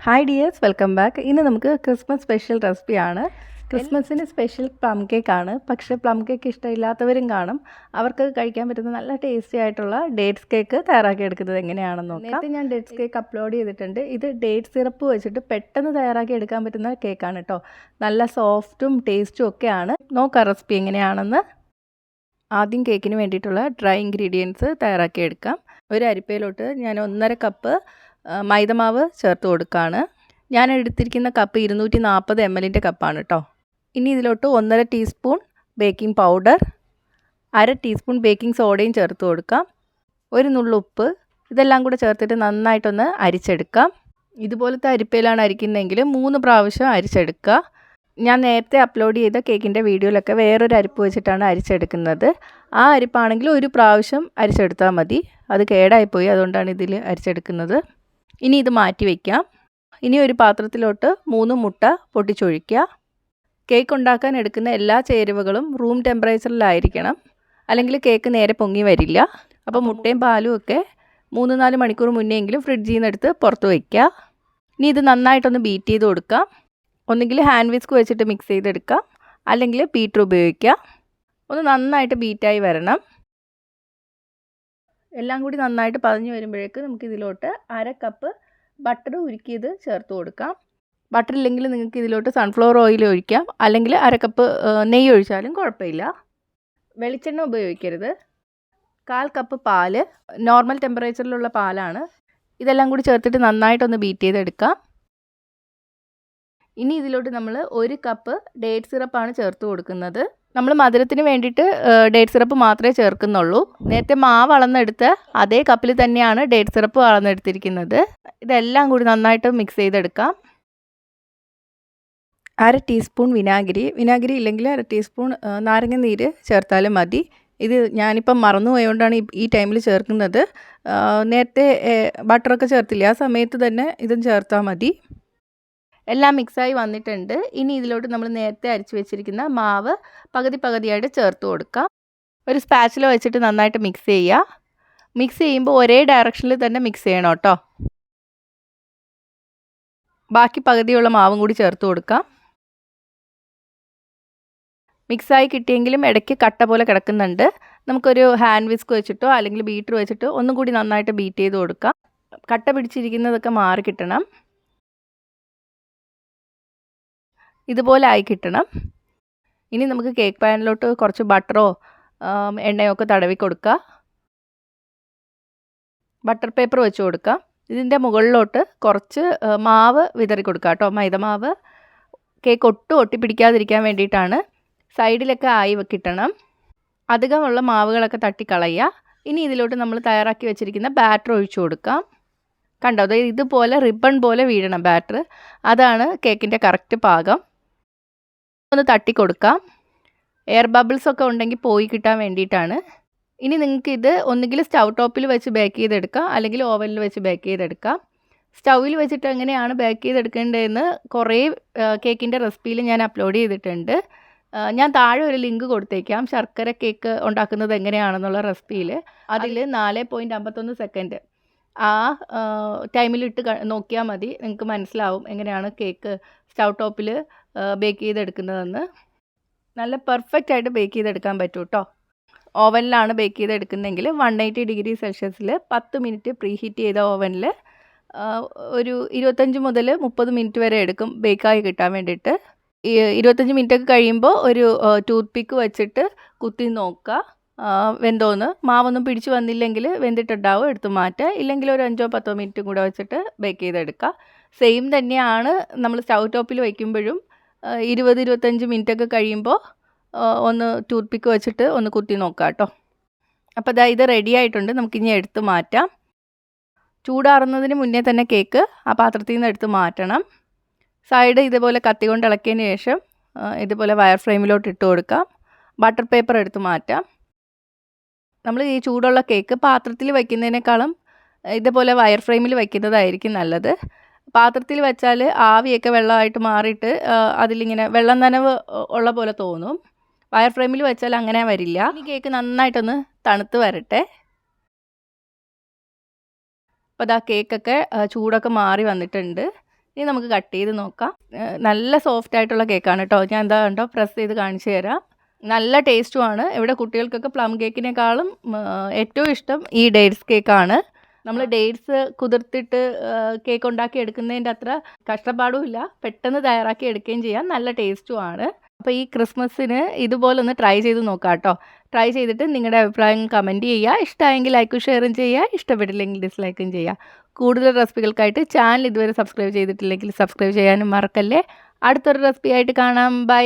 Hi dears, welcome back. ഇന്ന് നമുക്ക് Christmas special റെസിപ്പിയാണ്. ക്രിസ്മസിന് സ്പെഷ്യൽ പ്ലം കേക്കാണ്. പക്ഷേ പ്ലം കേക്ക് ഇഷ്ടമില്ലാത്തവരും കാണും. അവർക്ക് കഴിക്കാൻ പറ്റുന്ന നല്ല ടേസ്റ്റി ആയിട്ടുള്ള ഡേറ്റ്സ് കേക്ക് തയ്യാറാക്കി എടുക്കുന്നത് എങ്ങനെയാണെന്ന് നോക്കാം. നേരത്തെ ഞാൻ ഡേറ്റ്സ് കേക്ക് അപ്ലോഡ് ചെയ്തിട്ടുണ്ട്. ഇത് ഡേറ്റ് സിറപ്പ് വെച്ചിട്ട് പെട്ടെന്ന് തയ്യാറാക്കി എടുക്കാൻ പറ്റുന്ന കേക്കാണ് കേട്ടോ. നല്ല സോഫ്റ്റും ടേസ്റ്റും ഒക്കെയാണ്. നോക്കാം റെസിപ്പി എങ്ങനെയാണെന്ന്. ആദ്യം കേക്കിന് വേണ്ടിയിട്ടുള്ള ഡ്രൈ ഇൻഗ്രീഡിയൻസ് തയ്യാറാക്കി എടുക്കാം. ഒരു അരിപ്പയിലോട്ട് ഞാൻ 1.5 കപ്പ് മൈദമാവ് ചേർത്ത് കൊടുക്കുകയാണ്. ഞാൻ എടുത്തിരിക്കുന്ന കപ്പ് 240 ml കപ്പാണ് കേട്ടോ. ഇനി ഇതിലോട്ട് 1.5 teaspoon baking powder, 1/2 teaspoon baking സോഡയും ചേർത്ത് കൊടുക്കാം. ഒരു നുള്ളു ഉപ്പ്, ഇതെല്ലാം കൂടെ ചേർത്തിട്ട് നന്നായിട്ടൊന്ന് അരിച്ചെടുക്കാം. ഇതുപോലത്തെ അരിപ്പയിലാണ് അരിക്കുന്നതെങ്കിൽ 3 പ്രാവശ്യം അരിച്ചെടുക്കുക. ഞാൻ നേരത്തെ അപ്ലോഡ് ചെയ്ത കേക്കിൻ്റെ വീഡിയോയിലൊക്കെ വേറൊരു അരിപ്പ് വെച്ചിട്ടാണ് അരിച്ചെടുക്കുന്നത്. ആ അരിപ്പാണെങ്കിൽ ഒരു പ്രാവശ്യം അരിച്ചെടുത്താൽ മതി. അത് കേടായിപ്പോയി, അതുകൊണ്ടാണ് ഇതിൽ അരിച്ചെടുക്കുന്നത്. ഇനി ഇത് മാറ്റി വയ്ക്കാം. ഇനി ഒരു പാത്രത്തിലോട്ട് 3 മുട്ട പൊട്ടിച്ചൊഴിക്കുക. കേക്ക് ഉണ്ടാക്കാൻ എടുക്കുന്ന എല്ലാ ചേരുവകളും റൂം ടെമ്പറേച്ചറിലായിരിക്കണം, അല്ലെങ്കിൽ കേക്ക് നേരെ പൊങ്ങി വരില്ല. അപ്പോൾ മുട്ടയും പാലും ഒക്കെ 3-4 മണിക്കൂർ മുന്നെയെങ്കിലും ഫ്രിഡ്ജിൽ നിന്ന് എടുത്ത് പുറത്ത് വയ്ക്കുക. ഇനി ഇത് നന്നായിട്ടൊന്ന് ബീറ്റ് ചെയ്ത് കൊടുക്കാം. ഒന്നുകിൽ ഹാൻഡ് വിസ്ക് വെച്ചിട്ട് മിക്സ് ചെയ്തെടുക്കാം, അല്ലെങ്കിൽ ബീറ്റർ ഉപയോഗിക്കുക. ഒന്ന് നന്നായിട്ട് ബീറ്റായി വരണം. എല്ലാം കൂടി നന്നായിട്ട് പതഞ്ഞ് വരുമ്പോഴേക്ക് നമുക്ക് ഇതിലോട്ട് 1/2 കപ്പ് ബട്ടർ ഉരുക്കിയത് ചേർത്ത് കൊടുക്കാം. ബട്ടർ ഇല്ലെങ്കിൽ നിങ്ങൾക്ക് ഇതിലോട്ട് സൺഫ്ലവർ ഓയിൽ ഒഴിക്കാം, അല്ലെങ്കിൽ 1/2 കപ്പ് നെയ്യ് ഒഴിച്ചാലും കുഴപ്പമില്ല. വെളിച്ചെണ്ണ ഉപയോഗിക്കരുത്. 1/4 കപ്പ് പാല്, നോർമൽ ടെമ്പറേച്ചറിലുള്ള പാലാണ്. ഇതെല്ലാം കൂടി ചേർത്തിട്ട് നന്നായിട്ടൊന്ന് ബീറ്റ് ചെയ്തെടുക്കാം. ഇനി ഇതിലോട്ട് നമ്മൾ 1 കപ്പ് ഡേറ്റ് സിറപ്പാണ് ചേർത്ത് കൊടുക്കുന്നത്. നമ്മൾ മധുരത്തിന് വേണ്ടിയിട്ട് ഡേറ്റ് സിറപ്പ് മാത്രമേ ചേർക്കുന്നുള്ളൂ. നേരത്തെ മാവ് അളന്നെടുത്ത് അതേ കപ്പിൽ തന്നെയാണ് ഡേറ്റ് സിറപ്പ് അളന്നെടുത്തിരിക്കുന്നത്. ഇതെല്ലാം കൂടി നന്നായിട്ട് മിക്സ് ചെയ്തെടുക്കാം. 1/2 ടീസ്പൂൺ വിനാഗിരി ഇല്ലെങ്കിൽ 1/2 ടീസ്പൂൺ നാരങ്ങ നീര് ചേർത്താലും മതി. ഇത് ഞാനിപ്പം മറന്നുപോയതുകൊണ്ടാണ് ഈ ടൈമിൽ ചേർക്കുന്നത്. നേരത്തെ ബട്ടറൊക്കെ ചേർത്തില്ല, ആ സമയത്ത് തന്നെ ഇതും ചേർത്താൽ മതി. എല്ലാം മിക്സായി വന്നിട്ടുണ്ട്. ഇനി ഇതിലോട്ട് നമ്മൾ നേരത്തെ അരിച്ച് വെച്ചിരിക്കുന്ന മാവ് പകുതിയായിട്ട് ചേർത്ത് കൊടുക്കാം. ഒരു സ്പാച്ചില വെച്ചിട്ട് നന്നായിട്ട് മിക്സ് ചെയ്യുക. മിക്സ് ചെയ്യുമ്പോൾ ഒരേ ഡയറക്ഷനിൽ തന്നെ മിക്സ് ചെയ്യണം കേട്ടോ. ബാക്കി പകുതിയുള്ള മാവും കൂടി ചേർത്ത് കൊടുക്കാം. മിക്സായി കിട്ടിയെങ്കിലും ഇടയ്ക്ക് കട്ട പോലെ കിടക്കുന്നുണ്ട്. നമുക്കൊരു ഹാൻഡ് വിസ്ക് വെച്ചിട്ടോ അല്ലെങ്കിൽ ബീറ്റർ വെച്ചിട്ടോ ഒന്നും കൂടി നന്നായിട്ട് ബീറ്റ് ചെയ്ത് കൊടുക്കാം. കട്ട പിടിച്ചിരിക്കുന്നതൊക്കെ മാറി കിട്ടണം. ഇതുപോലെ ആയി കിട്ടണം. ഇനി നമുക്ക് കേക്ക് പാനിലോട്ട് കുറച്ച് ബട്ടറോ എണ്ണയോ ഒക്കെ തടവി കൊടുക്കുക. ബട്ടർ പേപ്പർ വെച്ച് കൊടുക്കാം. ഇതിൻ്റെ മുകളിലോട്ട് കുറച്ച് മാവ് വിതറി കൊടുക്കുക കേട്ടോ. മൈദമാവ് കേക്ക് ഒട്ടും ഒട്ടിപ്പിടിക്കാതിരിക്കാൻ വേണ്ടിയിട്ടാണ്. സൈഡിലൊക്കെ ആയി കിട്ടണം. അധികമുള്ള മാവുകളൊക്കെ തട്ടിക്കളയുക. ഇനി ഇതിലോട്ട് നമ്മൾ തയ്യാറാക്കി വെച്ചിരിക്കുന്ന ബാറ്റർ ഒഴിച്ചു കൊടുക്കാം. കണ്ടോ, അതായത് ഇതുപോലെ റിബൺ പോലെ വീഴണം ബാറ്റർ. അതാണ് കേക്കിൻ്റെ കറക്റ്റ് പാകം. ഒന്ന് തട്ടിക്കൊടുക്കാം. എയർ ബബിൾസ് ഒക്കെ ഉണ്ടെങ്കിൽ പോയി കിട്ടാൻ വേണ്ടിയിട്ടാണ്. ഇനി നിങ്ങൾക്ക് ഇത് ഒന്നുകിൽ സ്റ്റൗ ടോപ്പിൽ വെച്ച് ബേക്ക് ചെയ്തെടുക്കാം, അല്ലെങ്കിൽ ഓവനിൽ വെച്ച് ബേക്ക് ചെയ്തെടുക്കാം. സ്റ്റൗവിൽ വെച്ചിട്ട് എങ്ങനെയാണ് ബേക്ക് ചെയ്തെടുക്കേണ്ടതെന്ന് കുറേ കേക്കിൻ്റെ റെസിപ്പിയിൽ ഞാൻ അപ്ലോഡ് ചെയ്തിട്ടുണ്ട്. ഞാൻ താഴെ ഒരു ലിങ്ക് കൊടുത്തേക്കാം, ശർക്കര കേക്ക് ഉണ്ടാക്കുന്നത് എങ്ങനെയാണെന്നുള്ള റെസിപ്പിയിൽ. അതിൽ 4.51 സെക്കൻഡ് ആ ടൈമിലിട്ട് നോക്കിയാൽ മതി. നിങ്ങൾക്ക് മനസ്സിലാവും എങ്ങനെയാണ് കേക്ക് സ്റ്റൗ ടോപ്പിൽ ബേക്ക് ചെയ്തെടുക്കുന്നതെന്ന്. നല്ല പെർഫെക്റ്റ് ആയിട്ട് ബേക്ക് ചെയ്തെടുക്കാൻ പറ്റും കേട്ടോ. ഓവനിലാണ് ബേക്ക് ചെയ്തെടുക്കുന്നതെങ്കിൽ 180 ഡിഗ്രി സെൽഷ്യസിൽ 10 മിനിറ്റ് പ്രീ ഹീറ്റ് ചെയ്ത ഓവനിൽ ഒരു 25 മുതൽ 30 മിനിറ്റ് വരെ എടുക്കും ബേക്കായി കിട്ടാൻ വേണ്ടിയിട്ട്. 25 മിനിറ്റൊക്കെ കഴിയുമ്പോൾ ഒരു ടൂത്ത് പിക്ക് വെച്ചിട്ട് കുത്തി നോക്കുക വെന്തോന്ന്. മാവൊന്നും പിടിച്ച് വന്നില്ലെങ്കിൽ വെന്തിട്ടുണ്ടാവും, എടുത്ത് മാറ്റുക. ഇല്ലെങ്കിൽ ഒരു 5-10 മിനിറ്റും കൂടെ വെച്ചിട്ട് ബേക്ക് ചെയ്തെടുക്കുക. സെയിം തന്നെയാണ് നമ്മൾ സ്റ്റൗ ടോപ്പിൽ വയ്ക്കുമ്പോഴും. 20-25 മിനിറ്റൊക്കെ കഴിയുമ്പോൾ ഒന്ന് ടൂത്ത് പിക്ക് വെച്ചിട്ട് ഒന്ന് കുത്തി നോക്കാം കേട്ടോ. അപ്പോൾ ഇത് റെഡി ആയിട്ടുണ്ട്. നമുക്കിനി എടുത്ത് മാറ്റാം. ചൂടാറുന്നതിന് മുന്നേ തന്നെ കേക്ക് ആ പാത്രത്തിൽ നിന്ന് എടുത്ത് മാറ്റണം. സൈഡ് ഇതുപോലെ കത്തി കൊണ്ട് ഇളക്കിയതിന് ശേഷം ഇതുപോലെ വയർ ഫ്രെയിമിലോട്ട് ഇട്ട് കൊടുക്കാം. ബട്ടർ പേപ്പർ എടുത്ത് മാറ്റാം. നമ്മൾ ഈ ചൂടുള്ള കേക്ക് പാത്രത്തിൽ വയ്ക്കുന്നതിനേക്കാളും ഇതുപോലെ വയർ ഫ്രെയിമിൽ വയ്ക്കുന്നതായിരിക്കും നല്ലത്. പാത്രത്തിൽ വെച്ചാൽ ആവിയൊക്കെ വെള്ളമായിട്ട് മാറിയിട്ട് അതിലിങ്ങനെ വെള്ളം നനവ് ഉള്ള പോലെ തോന്നും. വയർ ഫ്രെയിമിൽ വെച്ചാൽ അങ്ങനെ വരില്ല. ഈ കേക്ക് നന്നായിട്ടൊന്ന് തണുത്ത് വരട്ടെ. അപ്പോൾ കേക്കൊക്കെ ചൂടൊക്കെ മാറി വന്നിട്ടുണ്ട്. ഇനി നമുക്ക് കട്ട് ചെയ്ത് നോക്കാം. നല്ല സോഫ്റ്റ് ആയിട്ടുള്ള കേക്കാണ് കേട്ടോ. ഞാൻ എന്താ കണ്ടോ പ്രസ് ചെയ്ത് കാണിച്ചു തരാം. നല്ല ടേസ്റ്റുമാണ്. ഇവിടെ കുട്ടികൾക്കൊക്കെ പ്ലം കേക്കിനേക്കാളും ഏറ്റവും ഇഷ്ടം ഈ ഡേറ്റ്സ് കേക്കാണ്. നമ്മൾ ഡേറ്റ്സ് കുതിർത്തിട്ട് കേക്ക് ഉണ്ടാക്കി എടുക്കുന്നതിൻ്റെ അത്ര കഷ്ടപ്പാടുമില്ല, പെട്ടെന്ന് തയ്യാറാക്കി എടുക്കുകയും ചെയ്യാം, നല്ല ടേസ്റ്റുമാണ്. അപ്പോൾ ഈ ക്രിസ്മസിന് ഇതുപോലെ ഒന്ന് ട്രൈ ചെയ്ത് നോക്കാം കേട്ടോ. ട്രൈ ചെയ്തിട്ട് നിങ്ങളുടെ അഭിപ്രായം കമൻറ്റ് ചെയ്യുക. ഇഷ്ടമായെങ്കിൽ ലൈക്കും ഷെയറും ചെയ്യുക, ഇഷ്ടപ്പെട്ടില്ലെങ്കിൽ ഡിസ്ലൈക്കും ചെയ്യുക. കൂടുതൽ റെസിപ്പികൾക്കായിട്ട് ചാനൽ ഇതുവരെ സബ്സ്ക്രൈബ് ചെയ്തിട്ടില്ലെങ്കിൽ സബ്സ്ക്രൈബ് ചെയ്യാനും മറക്കല്ലേ. അടുത്തൊരു റെസിപ്പി ആയിട്ട് കാണാം. ബൈ.